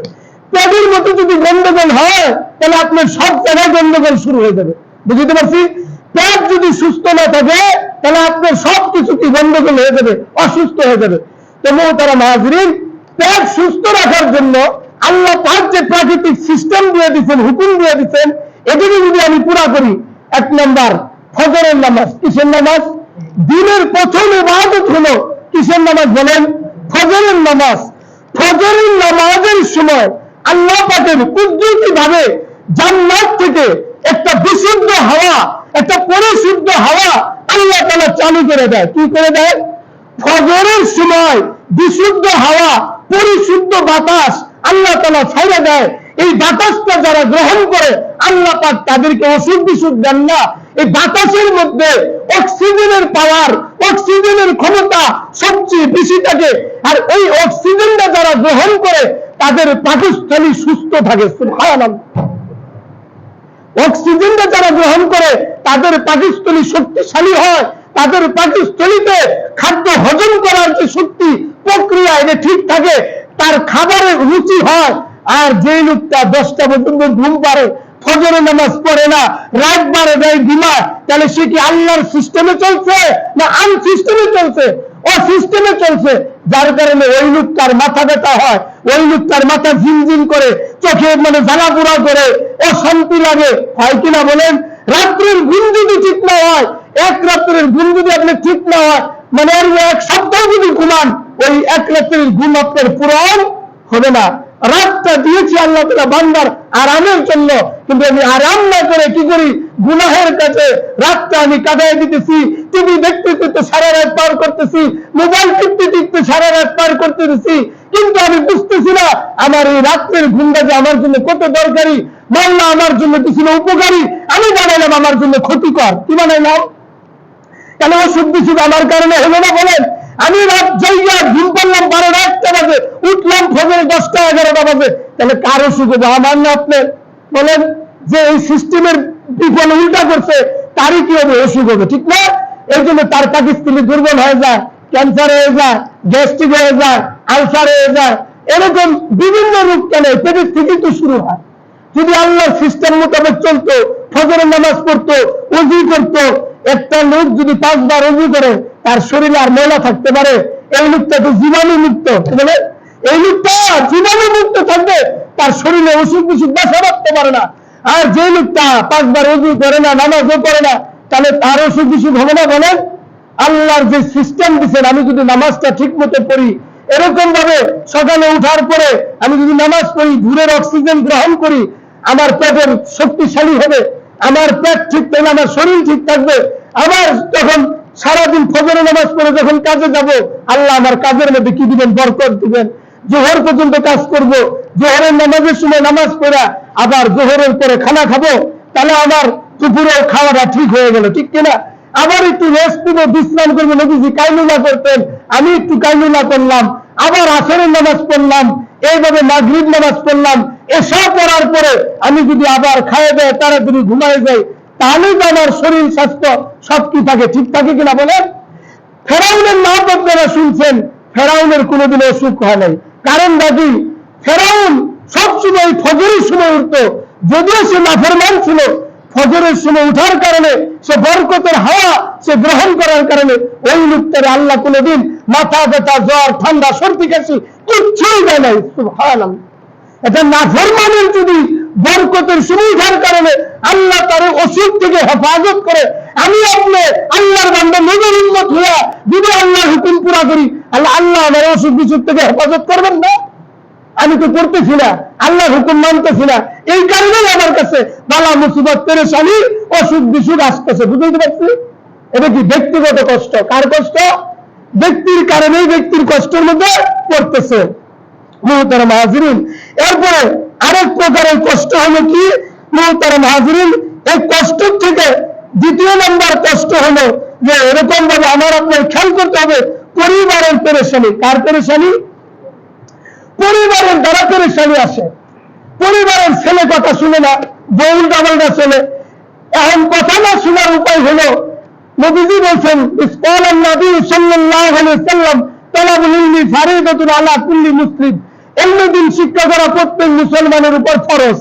পেটের মতো যদি গন্ডগোল হয়, তাহলে আপনার সব জায়গায় গন্ডগোল শুরু হয়ে যাবে। বুঝতে পারছি? পেট যদি সুস্থ না থাকে, তাহলে আপনার সবকিছু কি গন্ডগোল হয়ে যাবে, অসুস্থ হয়ে যাবে। তো মুহতারাম হাজরিন, পেট সুস্থ রাখার জন্য আল্লাহ পাক যে প্রাকৃতিক সিস্টেম দিয়ে দিচ্ছেন, হুকুম দিয়ে দিচ্ছেন, এটাকে যদি আমি পুরা করি, 1 নাম্বার ফজরের নামাজ। কিসের নামাজ? দিনের প্রথম ইবাদত হলো কিসের নামাজ বলেন? ফজরের নামাজ। ফজরের নামাজের সময় আল্লাহ পাকের কুদরতি ভাবে জান্নাত থেকে একটা বিশুদ্ধ হাওয়া, একটা পরিশুদ্ধ হাওয়া আল্লাহ তাআলা চালু করে দেয়। কি করে দেয়? ফজরের সময় বিশুদ্ধ হাওয়া, পরিশুদ্ধ বাতাস আল্লাহ তাআলা ছাইড়া দেয়। এই বাতাসটা যারা গ্রহণ করে আল্লাহ পাক তাদেরকে অসুখ বিসুখ দেন না। এই বাতাসের মধ্যে অক্সিজেনের পাওয়ার, অক্সিজেনের ক্ষমতা সবচেয়ে বেশি থাকে। আর ওই অক্সিজেনটা যারা গ্রহণ করে তাদের পাকস্থলী সুস্থ থাকে। সুবহানাল্লাহ। অক্সিজেনটা যারা গ্রহণ করে তাদের পাকস্থলী শক্তিশালী হয়, তাদের পাকস্থলীতে খাদ্য হজম করার যে শক্তি প্রক্রিয়া এটা ঠিক থাকে, তার খাবারের রুচি হয়। আর যে লোকটা 10টা পর্যন্ত ঘুম পারে, ফজরের নামাজ পড়ে না, রাত 12 দেয় ঘুমায়, তাহলে সে কি আল্লাহর সিস্টেমে চলছে না আন সিস্টেমে চলছে? ও সিস্টেমে চলছে। যার কারণে ওই লোকটার মাথা ব্যথা হয়, ওই লোকটার মাথা ঝিমঝিম করে, চোখে জ্বালা পোড়া করে, অশান্তি লাগে, হয় কিনা বলেন? রাত্রের ঘুম যদি ঠিক না হয়, এক রাত্রের ঘুম যদি আপনি ঠিক না হয়, মানে এক সপ্তাহ যদি ঘুমান, ওই এক রাত্রের ঘুম আপনার পূরণ হবে না। রাতটা দিয়েছি আল্লাহ তাআলা বান্দার আরামের জন্য, কিন্তু আমি আরাম না করে কি করি? গুনাহের কাছে রাতটা আমি কাটাই দিতেছি, টিভি দেখতে দেখতে সারা রাত পার করতেছি, মোবাইল টিপতে টিপতে সারা রাত পার করতেছি, কিন্তু আমি বুঝতেছি না আমার এই রাত্রের ঘুমটা যে আমার জন্য কত দরকারি। আল্লাহ আমার জন্য কি ছিল উপকারী, আমি বানাইলাম আমার জন্য ক্ষতিকর। কি বানাইলাম? কেন অসুখ বিসুখ আমার কারণে হলো না বলেন? আমি রাত জায়গা ঘুম পারলাম 12টা 1টা বাজে, উঠলাম ফজরে 10টা 11টা বাজে, তাহলে কার অসুখ হবে? আমার না আপনার? বলেন, যে এই সিস্টেমের বিফলে উল্টা করছে তারই কি হবে? অসুখ হবে, ঠিক না? এই জন্য তার পাকস্থলী দুর্বল হয়ে যায়, ক্যান্সার হয়ে যায়, গ্যাস্ট্রিক হয়ে যায়, আলসার হয়ে যায়, এরকম বিভিন্ন রোগ কেন পেটের থেকেই তো শুরু হয়। যদি আল্লাহর সিস্টেম মোতাবেক চলতো, ফজরের নামাজ পড়তো, ওযু করতো, একটা লোক যদি 5 বার ওযু করে তার শরীরে আর ময়লা থাকতে পারে? এই লোকটা তো জীবাণু মুক্ত, বলে এই লোকটা জীবাণু মুক্ত থাকবে, তার শরীরে অসুখ বিসুখ বাসা বাঁধতে পারে না। আর যে লোকটা 5 বার ওযু করে না, নামাজও পড়ে না, তাহলে তার অসুখ বিসুখ হবে না বলেন? আল্লাহর যে সিস্টেম দিচ্ছেন, আমি যদি নামাজটা ঠিক মতো পড়ি, এরকম ভাবে সকালে উঠার পরে আমি যদি নামাজ পড়ি, ভোরের অক্সিজেন গ্রহণ করি, আমার পেটের শক্তিশালী হবে, আমার পেট ঠিক থাকলে আমার শরীর ঠিক থাকবে। আবার তখন সারাদিন ফজরের নামাজ পড়ে যখন কাজে যাব, আল্লাহ আমার কাজের মধ্যে কি দিবেন? বরকত দিবেন। জোহর পর্যন্ত কাজ করব, জোহরের নামাজের সময় নামাজ পড়া, আবার জোহরের পরে খানা খাবো, তাহলে আমার দুপুরের খাওয়াটা ঠিক হয়ে গেল, ঠিক কিনা? আবার একটু রেস্ট নিব, বিশ্রাম করবো। নবীজি কাইলুলা করতেন, আমি একটু কাইলুলা করলাম, আবার আসরের নামাজ পড়লাম, এইভাবে মাগরিব নামাজ পড়লাম। এসব পড়ার পরে আমি যদি আবার খাইয়ে দেয়, তাড়াতাড়ি ঘুমাই যাই, তাহলে তো আমার শরীর স্বাস্থ্য সব কি থাকে, ঠিক থাকে কিনা বলেন? ফেরাউনের নাম আপনারা শুনছেন, ফেরাউনের কোনোদিন অসুখ হয় নাই। কারণ বাকি ফেরাউন সবসময় ফজরের সময় উঠতো, যদিও সে নাফরমান ছিল, ফজরের সময় উঠার কারণে, সে বরকতের হাওয়া সে গ্রহণ করার কারণে ওই লোকটার আল্লাহ কোনোদিন মাথা ব্যথা, জ্বর, ঠান্ডা, সর্দি কাশি কিচ্ছুই দেয় নাই। সুবহানাল্লাহ। এটা নাফরমানের যদি বরকতের সময় উঠার কারণে আল্লাহ তার অসুখ থেকে হেফাজত করে, আমি আপনি আল্লাহর বান্দা নবীর উম্মত হইয়া যদি আল্লাহর হুকুম পুরা করি, আল্লাহ আমার অসুখ বিসুখ থেকে হেফাজত করবেন না? আমি তো করতেছি না, আল্লাহর হুকুম মানতেছি না, এই কারণেই আমার কাছে বালা মুসিবত, পেরেশানি, অসুখ বিসুখ আসতেছে। বুঝতে পারছি? এটা কি ব্যক্তিগত কষ্ট? কার কষ্ট? ব্যক্তির কারণেই ব্যক্তির কষ্টের মধ্যে পড়তেছে। মুহতারাম হাজিরিন, এরপরে আরেক প্রকারের কষ্ট হলো কি? মুহতারাম হাজিরিন, এই কষ্ট থেকে 2য় নম্বর কষ্ট হলো যে এরকম ভাবে আমার আপনার খেয়াল করতে হবে পরিবারের পেরেশানি। কার পেরেশানি? পরিবারের দ্বারা পেরেশানি আসে। পরিবারের ছেলে কথা শুনে না, বউ ডাবলটা চলে। এখন কথা না শোনার উপায় হলো, নবীজি বলছেন, ইসকালান নবী সাল্লাল্লাহু আলাইহি ওয়াসাল্লাম, তালাবুল ইলমি ফারিদাতুন আলা কুল্লি মুসলিম। ইলমুদ্দিন শিক্ষা করা প্রত্যেক মুসলমানের উপর ফরজ।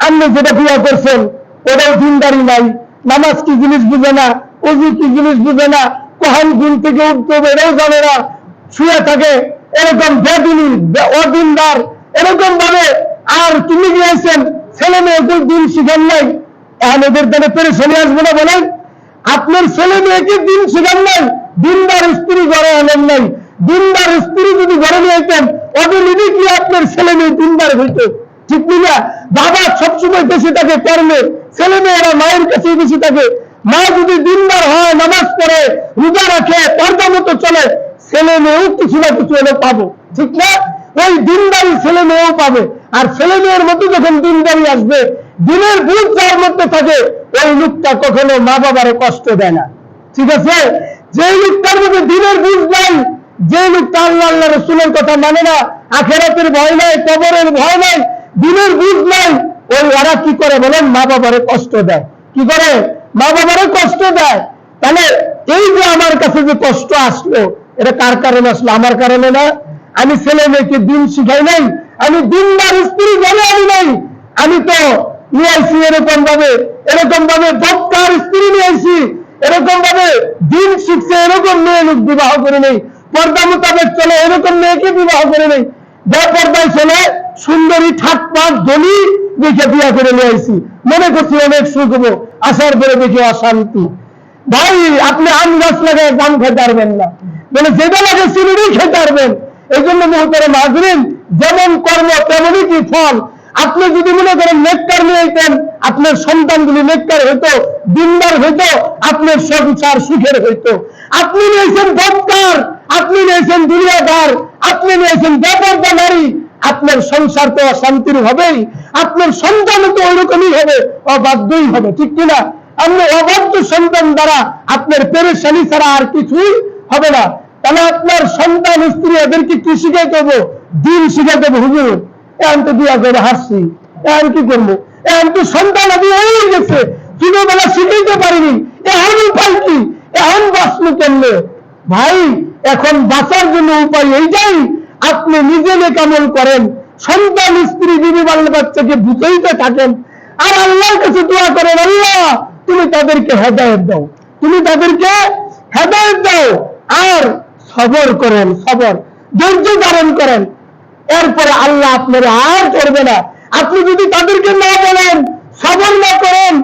আপনি যেটা বিয়ে করছেন ওটাও দিনদারি নাই, নামাজ কি জিনিস বুঝে না, ওযু কি জিনিস বুঝে না, কখন ঘুম থেকে উঠতে হবে এটাও জানে না, শুয়ে থাকে এরকম বেদিনী, অদিনদার, এরকম ভাবে। আর তুমি গিয়েছেন ছেলে মেয়েকে দিন শিখান নাই, এখন এদের দ্বারা পেরেশানি আসবে না বলেন? আপনার ছেলে মেয়েকে দিন শিখান নাই, দিনদার স্ত্রী ঘরে আনেন নাই। দিনদার স্ত্রী যদি ঘরে নিয়ে যেতেন, ওদের নিবি কি আপনার ছেলে মেয়ে দিনদার হইতো, ঠিক না? বাবা সবসময় বেশি থাকে কর্মে, ছেলে মেয়েরা মায়ের কাছেই বেশি থাকে। মা যদি দিনদার হয়, নামাজ পড়ে, রোজা রাখে, পর্দা মতো চলে, ছেলে মেয়েও কিছু না কিছু হলে পাবো, ঠিক না? ওই দিনদারি ছেলে মেয়েও পাবে। আর ছেলে মেয়ের মধ্যে যখন দিনদারি আসবে, দিনের বুঝ যার মধ্যে থাকে, ওই লোকটা কখনো মা বাবারে কষ্ট দেয় না, ঠিক আছে? যে লোকটার মধ্যে দিনের বুঝ নাই, যে লোকটা আল্লাহ আল্লাহ রসুলের কথা মানে না, আখেরাতের ভয় নাই, কবরের ভয় নাই, দিনের বুঝ নাই, ওই ওরা কি করে বলেন? মা বাবারে কষ্ট দেয়। কি করে? মা বাবারে কষ্ট দেয়। তাহলে এই যে আমার কাছে যে কষ্ট আসলো, এটা কার কারণে আসলো? আমার কারণে না। আমি ছেলে মেয়েকে দিন শিখাই নাই, আমি দিনদার স্ত্রী বলে আমি নাই। আমি তো নিয়ে আইসি এরকম ভাবে বক্কার স্ত্রী নিয়ে আইসি, এরকম ভাবে দিন শিখছে এরকম মেয়ে লোক বিবাহ করে নেই, পর্দা মোতাবেক চলে এরকম মেয়েকে বিবাহ করে নেই, বেপর্দায় চলে সুন্দরী ঠাটপাট ধনী দেখে বিয়া করে নিয়ে আইসি, মনে করছি অনেক সুখ হবো, আসার পরে দেখি অশান্তি। ভাই, আপনি আম গাছ লাগায় জাম খেতে পারবেন না, মানে যেটা লাগে চিনি খেতে পারবেন। এই জন্য মুহূর্তে মাঝরিন যেমন কর্ম তেমনই কি ফল। আপনি যদি মনে করেন নেককার নিয়ে আইতেন, আপনার সন্তানগুলি নেককার হইতো, দিনদার হইতো, আপনার সংসার সুখের হইতো। আপনি নিয়েছেন বদকার, আপনি নিয়েছেন দুনিয়াদার, আপনি নিয়েছেন বেপরদা নারী, আপনার সংসার তো অশান্তির হবেই, আপনার সন্তান তো ওইরকমই হবে, অবাধ্যই হবে, ঠিক কিনা? আপনি অবাধ্য সন্তান দ্বারা আপনার পেরেশানি ছাড়া আর কিছুই হবে না। তাহলে আপনার সন্তান স্ত্রী এদেরকে কি শিখাইতে হবে? দিন শিখাইতে হবে। হুজুর, এখন তো বিয়া করে হাসছি, এখন কি করবো? এখন তো সন্তান আদি হয়ে গেছে, ছোটবেলা শিখাইতে পারিনি, এখন উপায় কি? এখন বাঁচলো কেমনে? ভাই, এখন বাঁচার জন্য উপায় এইটাই, আপনি নিজে নেকামল করেন, সন্তান স্ত্রী বিবি বাল্য বাচ্চাকে বুঝাইতে থাকেন, আর আল্লাহর কাছে দোয়া করেন, আল্লাহ তুমি তাদেরকে হেদায়েত দাও, তুমি তাদেরকে হেদায়েত দাও। আর সবর করেন, সবর ধৈর্য ধারণ করেন। এরপরে আল্লাহ আপনারা আর করবে না। আপনি যদি তাদেরকে না বলেন, সবর না করেন,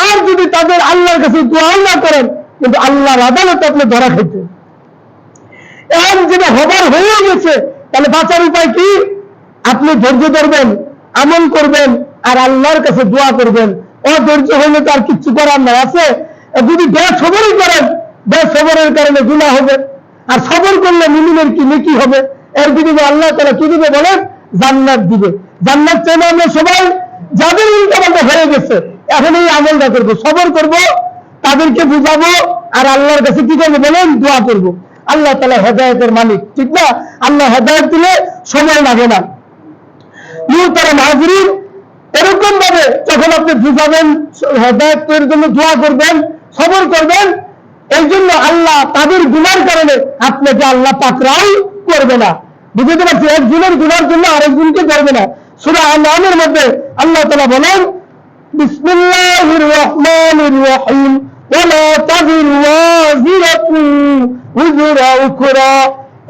আর যদি তাদের আল্লাহর কাছে দোয়া না করেন, কিন্তু আল্লাহর আদালতে আপনি ধরা খেতে। এখন যেটা হবার হয়ে গেছে, তাহলে বাঁচার উপায় কি? আপনি ধৈর্য ধরবেন, আমল করবেন, আর আল্লাহর কাছে দোয়া করবেন। অধৈর্য হলে তো আর কিছু করার না আছে। যদি বেসবরই করেন, বেসবরের কারণে গুনাহ হবে, আর সবর করলে মুমিনের কি নেকি হবে? এর বিনিময়ে আল্লাহ তাআলা কি দিবে বলেন? জান্নাত দিবে। জান্নাত চাই না আমরা সবাই? যাদের উল্টাপাল্টা হয়ে গেছে, এখন এই আমলটা করবো, সবর করব, তাদেরকে বুঝাবো, আর আল্লাহর কাছে কি করবো বলেন? দোয়া করবো। আল্লাহ তাআলা হেদায়েতের মালিক, ঠিক না? আল্লাহ হেদায়েত দিলে সময় লাগে না। মুহতারাম হাজিরিন, এরকম ভাবে যখন আপনি বুঝাবেন, হেদায়েতের জন্য দোয়া করবেন, সবর করবেন, এই জন্য আল্লাহ তাদের গুনার কারণে আপনাকে আল্লাহ পাকড়াও করবে না। বুঝতে পারছি? একজনের গুনার জন্য আরেকজনকে করবে না। সূরা আন-নামের মধ্যে আল্লাহ তাআলা বলেন, বিসমিল্লাহির রহমানির রহিম, ওয়ালা তাযিরু ওয়াজিরাতুন উযরা উখরা।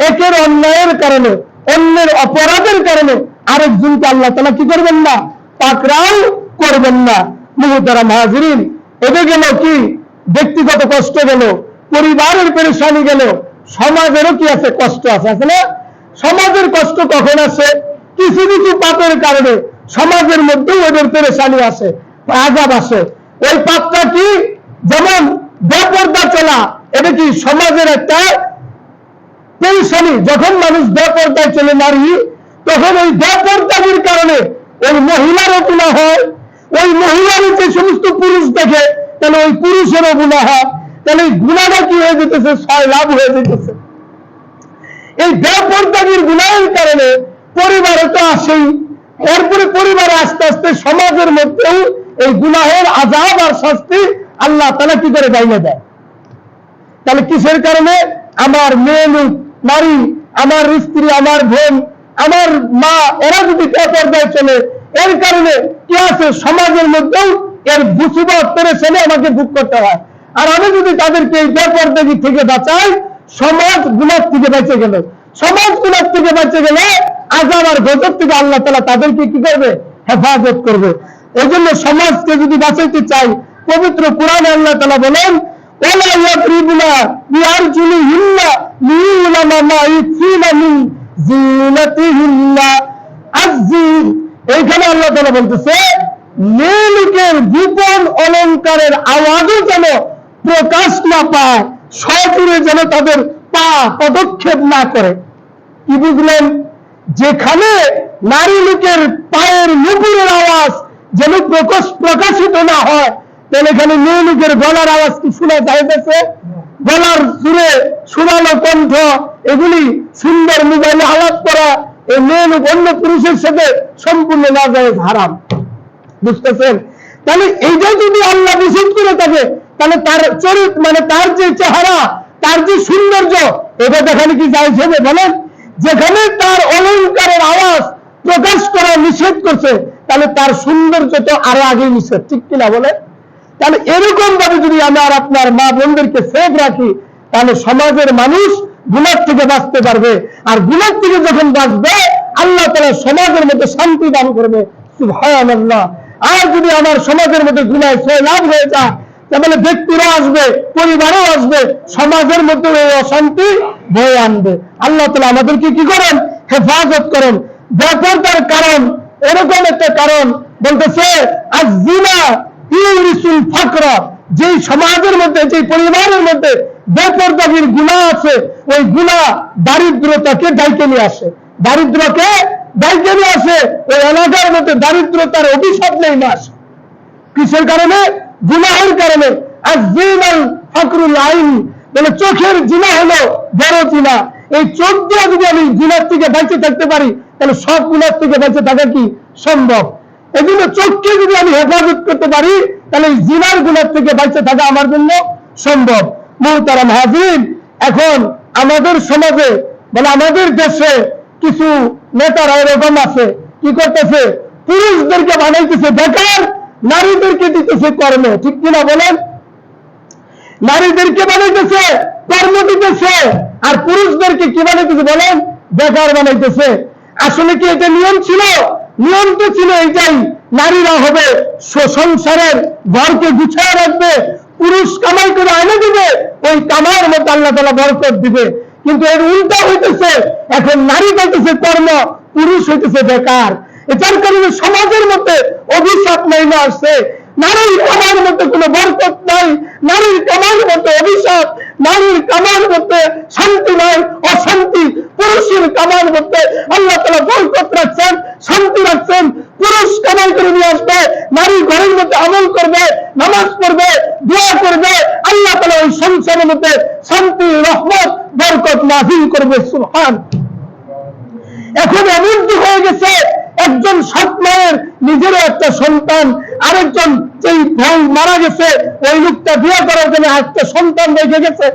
একের অন্যায়ের কারণে, অন্যের অপরাধের কারণে আরেকজনকে আল্লাহ তাআলা কি করবেন না? পাকড়াও করবেন না। মুহতারাম হাজিরিন, এতে গেল কি? ব্যক্তিগত কষ্ট গেল, পরিবারের পেরেশানি গেল, সমাজেরও কি আছে? কষ্ট আছে, আছে না? সমাজের কষ্ট কখন আসে? কিছু কিছু পাপের কারণে সমাজের মধ্যেও ওদের পেরেশানি আসে, আযাব আসে। ওই পাপটা কি? যেমন বেপরদা চলা, এটা কি সমাজের একটা পেরেশানি? যখন মানুষ বেপরদায় চলে নারী, তখন ওই বেপরদার কারণে ওই মহিলারও গুনাহ হয়, ওই মহিলার যে সমস্ত পুরুষ দেখে, তাহলে ওই পুরুষেরও গুনাহ হয়। তাহলে এই গুনাহটা কি হয়ে যেতেছে? 6 লাভ হয়ে যেতেছে। এই বেপরদাগির গুনাহের কারণে পরিবারে তো আসেই, এরপরে পরিবারে আস্তে আস্তে সমাজের মধ্যেও এই গুনাহের আযাব আর শাস্তি আল্লাহ তাআলা কি করে বাইরে দেয়। তাহলে কিসের কারণে? আমার মেয়ে লোক, নারী, আমার স্ত্রী, আমার বোন, আমার মা, এরা যদি বেপরদায় চলে, এর কারণে কি আছে? সমাজের মধ্যেও এর মুসিবত পেরেশানি আমাকে ভোগ করতে হয়। আর আমি যদি তাদেরকে এই বেপরদাগি থেকে বাঁচাই, সমাজ গুনাহ থেকে বেঁচে গেল। সমাজ গুনাহ থেকে বেঁচে গেলে আযাব আর গজব থেকে আল্লাহ তাআলা তাদেরকে কি করবে? হেফাজত করবে। এই জন্য সমাজকে যদি বাঁচাইতে চাই, পবিত্র কোরআনে আল্লাহ তাআলা বলেন, ওয়ালা ইয়াদরিবুনা বিআরজুলিহিন্না লিউলামা মা ইউফিনা মিন জিনাতিহিন্না আযজিন। এইখানে আল্লাহ তাআলা বলতেছে, মেয়ে লোকের গোপন অলংকারের আওয়াজও যেন প্রকাশ না পায়, সজোরে যেন তাদের পা পদক্ষেপ না করে। কি বুঝলেন? যেখানে নারী লোকের পায়ের নুপুরের আওয়াজ যেন প্রকাশিত না হয়, তাহলে এখানে মেয়ে লোকের গলার আওয়াজ কি শোনা যাইতেছে? গলার সুরে সুরালো কণ্ঠ, এগুলি সুন্দর মোবাইলে আলাপ করা, এই মেয়ে লোক অন্য পুরুষের সাথে সম্পূর্ণ না যায় হারাম। বুঝতেছেন? তাহলে এইটা যদি আল্লাহ নিষেধ করে থাকে, তাহলে তার চরিত্র মানে তার যে চেহারা, তার যে সৌন্দর্য, এটা দেখালে কি যায় হবে বলেন? যেখানে তার অলঙ্কারের আওয়াজ প্রকাশ করা নিষেধ করছে, তাহলে তার সৌন্দর্য তো আরো আগে নিষেধ, ঠিক কিনা বলে? তাহলে এরকম ভাবে যদি আমার আপনার মা বোনদেরকে সেফ রাখি, তাহলে সমাজের মানুষ গুনাহ থেকে বাঁচতে পারবে। আর গুনাহ থেকে যখন বাঁচবে, আল্লাহ তাআলা সমাজের মধ্যে শান্তি দান করবে। সুবহানাল্লাহ। আর যদি আমার সমাজের মধ্যে গুনাহ সয়লাভ হয়ে যায়, তাহলে ব্যক্তিরা আসবে, পরিবারও আসবে, সমাজের মধ্যে এই অশান্তি বয়ে আনবে। আল্লাহ তাআলা আমাদেরকে কি করেন? হেফাজত করেন। বেপরদার কারণ এরকম একটা কারণ বলতেছে, আয-যিনা ইউরিসুল ফাকরা, যেই সমাজের মধ্যে, যেই পরিবারের মধ্যে বেপরদাগির গুনাহ আছে, ওই গুনাহ দারিদ্রতাকে ডাইকে নিয়ে আসে। দারিদ্রকে ডাইকে নিয়ে আসে। ওই এলাকার মধ্যে দারিদ্রতার অভিশাপ নেই আসে। কিসের কারণে? গুনাহের কারণে। আয-যিনাল ফাকরুল আইন, মানে চোখের জিনা হলো বড় জিনা। এই চোখ দিয়ে যদি আমি জিনার থেকে বেঁচে থাকতে পারি, তাহলে সব গুনাহ থেকে বেঁচে থাকা কি সম্ভব? এই জন্য চোখকে যদি আমি হেফাজত করতে পারি, তাহলে জিনার গুনাহ থেকে বেঁচে থাকা আমার জন্য সম্ভব। মুহতারাম হাজিরিন, এখন আমাদের সমাজে মানে আমাদের দেশে কিছু নেতারা এরকম আছে, কি করতেছে? পুরুষদেরকে বানাইতেছে বেকার, নারীদেরকে দিতেছে কর্ম, ঠিক কিনা বলেন? নারীদেরকে বানাইতেছে কর্ম দিতেছে, আর পুরুষদেরকে কি বানাইতেছে বলেন? বেকার বানাইতেছে। আসলে কি এটা নিয়ম ছিল? নিয়ম তো ছিল এইটাই, নারীরা হবে সংসারের ঘরকে গুছিয়ে রাখবে, পুরুষ কামাই করে এনে দিবে, ওই কামার মধ্যে আল্লাহ তাআলা বরকত দিবে। কিন্তু এর উল্টা হইতেছে, এখন নারী পাইতেছে কর্ম, পুরুষ হইতেছে বেকার। এটার কারণে সমাজের মধ্যে অভিশাপ নেমে আসছে। নারীর কামার মধ্যে কোনো বরকত নাই, নারীর কামার মধ্যে অভিশাপ, নারীর কামার মধ্যে শান্তি নাই, অশান্তি। পুরুষের কামার মধ্যে আল্লাহ তাআলা বরকত রাখছেন, শান্তি রাখছেন। পুরুষ কামাই করে নিয়ে আসবে, নারী ঘরের মধ্যে আমল করবে, নামাজ পড়বে, দোয়া করবে, আল্লাহ তাআলা ওই সংসারের মধ্যে শান্তি, রহমত, বরকত নাযিল করবে। সুবহান। এখন এমন কি হয়ে গেছে, একজন সৎ মায়ের নিজেরও একটা সন্তান, আরেকজন যেই ভাই মারা গেছে, ওই লোকটা বিয়ে করার জন্য একটা সন্তান রেখে গেছে।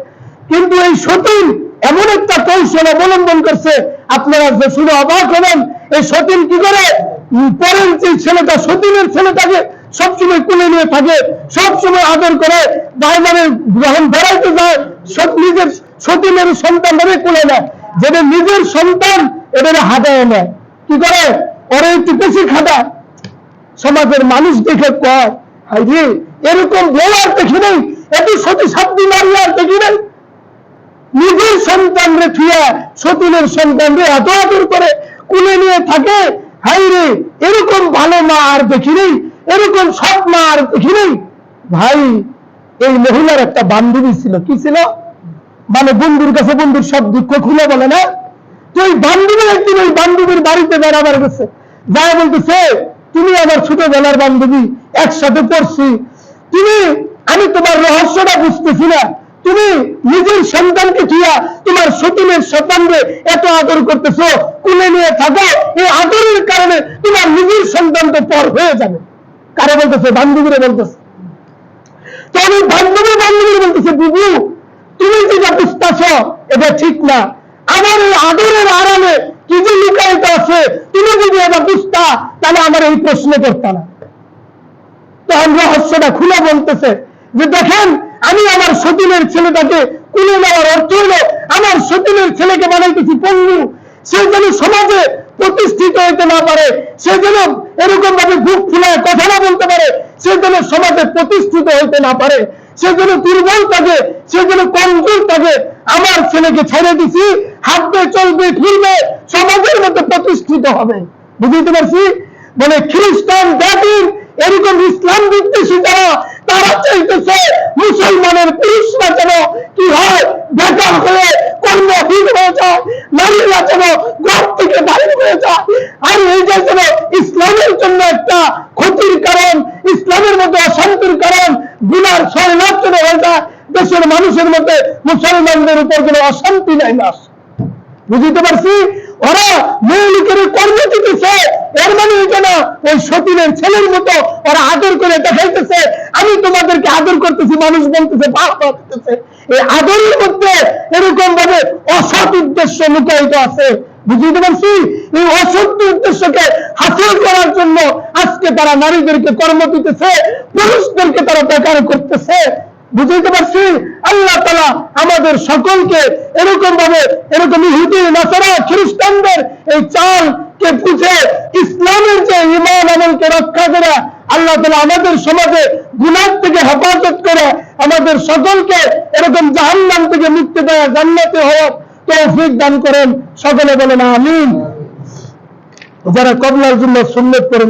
কিন্তু এই সতীন এমন একটা কৌশল অবলম্বন করছে, আপনারা যে শুনে অবাক হবেন। এই সতীন কি করে? পরের যে ছেলেটা, সতীনের ছেলেটাকে সবসময় কুলে নিয়ে থাকে, সবসময় আদর করে, বাইরে যখন বেড়াইতে যায়, নিজের সতীনের সন্তান ধরে কুলে নেয়। যেটা নিজের সন্তান এবারে হাঁটায় নেয়। কি করে? ওরা একটু বেশি খাটায়। সমাজের মানুষ দেখে কয়, হাই রে, এরকম বউ আর দেখি নেই, এত সতী সাধ্বী নারী আর দেখি নেই। নিজের সন্তান রে থুয়া সতীনের সন্তান রে এত আদর করে কুলে নিয়ে থাকে, হাই রে, এরকম ভালো মা আর দেখি নেই, এরকম সৎ মা আর দেখি নেই। ভাই, এই মহিলার একটা বান্ধবী ছিল। কি ছিল? মানে বন্ধুর কাছে বন্ধুর সব দুঃখ খুলে বলে না। তো ওই বান্ধবী একদিন ওই বান্ধবীর বাড়িতে বেড়াবার গেছে, যা বলতেছে, তুমি আমার ছোটবেলার বান্ধবী, একসাথে পড়ছি, আমি তোমার রহস্যটা বুঝতেছি না। তুমি নিজের সন্তানকে দিয়া তোমার সতীনের সন্তানকে এত আদর করতেছো, কুলে নিয়ে থাকো, এই আদরের কারণে তোমার নিজের সন্তান তো পর হয়ে যাবে। কারে বলতেছে? বান্ধবীরে বলতেছে। তো আমি বান্ধবীর বলতেছে, বুবু, তুমি যেটা বুঝতেছ এটা ঠিক না। আমার এই আদরের আড়ালে কি যে লুকায়িত আছে, তুমি যদি এটা বুঝতা, তাহলে আমার এই প্রশ্ন করতা না। তখন রহস্যটা খুলে বলতেছে যে, দেখেন, আমি আমার সতীনের ছেলেটাকে কুলে নেওয়ার অর্থ হলো আমার সতীনের ছেলেকে বানাইতেছি পঙ্গু। সে যেন সমাজে প্রতিষ্ঠিত হইতে না পারে, সে যেন এরকম ভাবে বুক ফুলায় কথা না বলতে পারে, সে যেন সমাজে প্রতিষ্ঠিত হইতে না পারে, সে যেন দুর্বল থাকে, সে যেন কমজোর থাকে। আমার ছেলেকে ছেড়ে দিছি, হাঁটবে, চলবে, ফিরবে, সমাজের মধ্যে প্রতিষ্ঠিত হবে। বুঝতে পারছি? বলে খ্রিস্টান জাতির এরকম ইসলাম বিদ্বেষী যারা, তারা চাইতেছে মুসলমানের পুরুষরা যেন কি হয়, বেকার হয়ে কর্মহীন হয়ে যায়, নারীরা যেন ঘর থেকে বাইরে হয়ে যায়। আর এই যে যেন ইসলামের জন্য একটা ক্ষতির কারণ, ইসলামের মধ্যে অশান্তির কারণ, গুনার শরণার্থী হয়ে যায়। দেশের মানুষের মধ্যে মুসলমানদের উপর কোনো অশান্তি নাই না। বুঝতে পারছি? ওরা মৌলিকের কর্ম দিতেছে, এর মানে কেন ওই সতীনের ছেলের মতো ওরা আদর করে দেখাইতেছে, আমি তোমাদেরকে আদর করতেছি, মানুষ বলতেছে, বাবা দিতেছে। এই আদরের মধ্যে এরকম ভাবে অসৎ উদ্দেশ্য লুকায়িত আছে। বুঝতে পারছি? এই অসৎ উদ্দেশ্যকে হাসিল করার জন্য আজকে তারা নারীদেরকে কর্ম দিতেছে, পুরুষদেরকে তারা বেকার করতেছে। বুঝতে পারছি? আল্লাহ তাআলা আমাদের সকলকে এরকম ভাবে, এরকম ইহুদি নাসারা খ্রিস্টানদের এই চালকে বুঝে ইসলামের যে ঈমান আমলকে রক্ষা করে আল্লাহ তাআলা আমাদের সমাজে গুনাহ থেকে হেফাজত করে আমাদের সকলকে এরকম জাহান্নাম থেকে মুক্তি দেয়, জান্নাতে হওয়ার তৌফিক দান করেন। সকলে বলেন আমিন। যারা কবলার জন্য সুন্নাত করেন